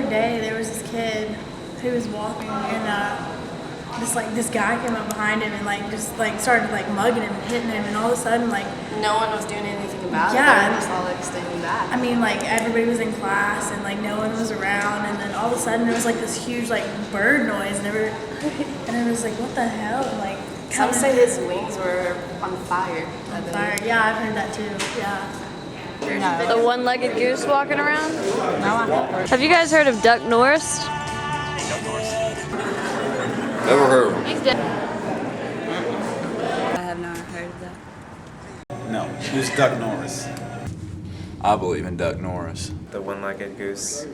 other day there was this kid who was walking and this guy came up behind him and started mugging him and hitting him, and all of a sudden no one was doing anything about it. Yeah, They were just all standing back. I mean, everybody was in class and no one was around, and then all of a sudden there was this huge bird noise, and it was what the hell? Some say his wings were on fire. Fire. Yeah, I've heard that too. Yeah. The one-legged goose walking around? No. Have you guys heard of Duck Norris? Never heard of him. He's dead. I have not heard of that. No. Who's Duck Norris? I believe in Duck Norris. The one-legged goose.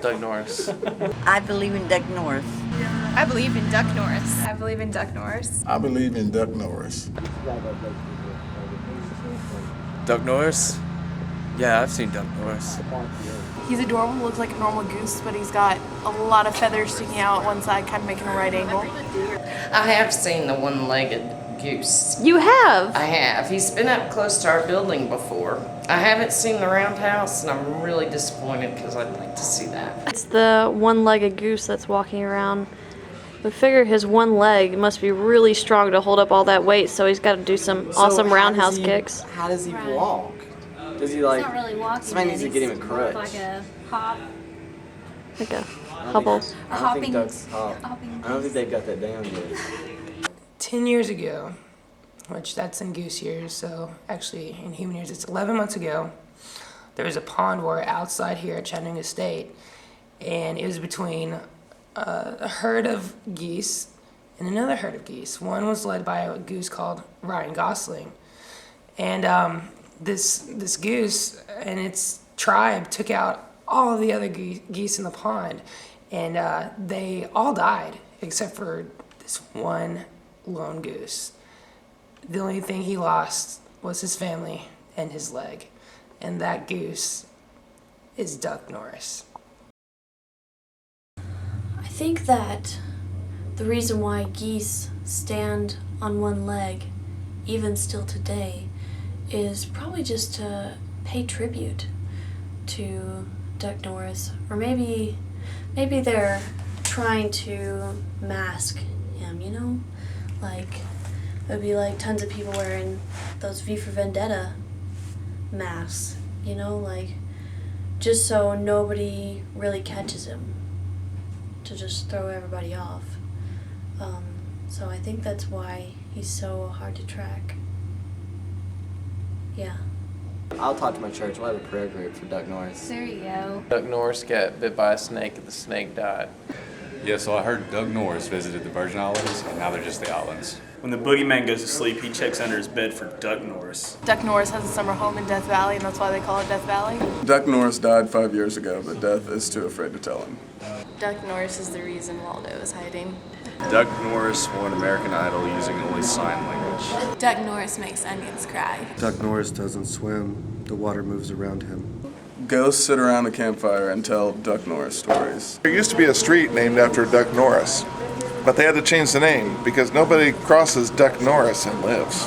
Doug Norris. I believe in Duck Norris. I believe in Duck Norris. I believe in Duck Norris. I believe in Duck Norris. Doug Norris? Yeah, I've seen Doug Norris. He's adorable, looks like a normal goose, but he's got a lot of feathers sticking out one side, kind of making a right angle. I have seen the one-legged goose. You have? I have. He's been up close to our building before. I haven't seen the roundhouse, and I'm really disappointed because I'd like to see that. It's the one-legged goose that's walking around. We figure his one leg must be really strong to hold up all that weight, so he's got to do some awesome roundhouse kicks. How does he walk? Does he It's not really walking. Somebody needs to get him a crutch. Like a hop. Like a hobble. A hopping. I don't think they've got that down yet. 10 years ago, which that's in goose years, so actually in human years it's 11 months ago, there was a pond war outside here at Chattanooga State, and it was between a herd of geese and another herd of geese. One was led by a goose called Ryan Gosling, and this goose and its tribe took out all of the other geese in the pond, and they all died except for this one lone goose. The only thing he lost was his family and his leg, and that goose is Duck Norris. I think that the reason why geese stand on one leg, even still today, is probably just to pay tribute to Duck Norris, or maybe they're trying to mask him, you know? There'd be tons of people wearing those V for Vendetta masks, you know, just so nobody really catches him, to just throw everybody off. So I think that's why he's so hard to track. Yeah. I'll talk to my church. We'll have a prayer group for Duck Norris. There you go. Doug Norris got bit by a snake and the snake died. Yeah, so I heard Doug Norris visited the Virgin Islands, and now they're just the islands. When the boogeyman goes to sleep, he checks under his bed for Duck Norris. Duck Norris has a summer home in Death Valley, and that's why they call it Death Valley. Duck Norris died 5 years ago, but Death is too afraid to tell him. Duck Norris is the reason Waldo is hiding. Duck Norris won American Idol using only sign language. Duck Norris makes onions cry. Duck Norris doesn't swim. The water moves around him. Ghosts sit around the campfire and tell Duck Norris stories. There used to be a street named after Duck Norris, but they had to change the name because nobody crosses Duck Norris and lives.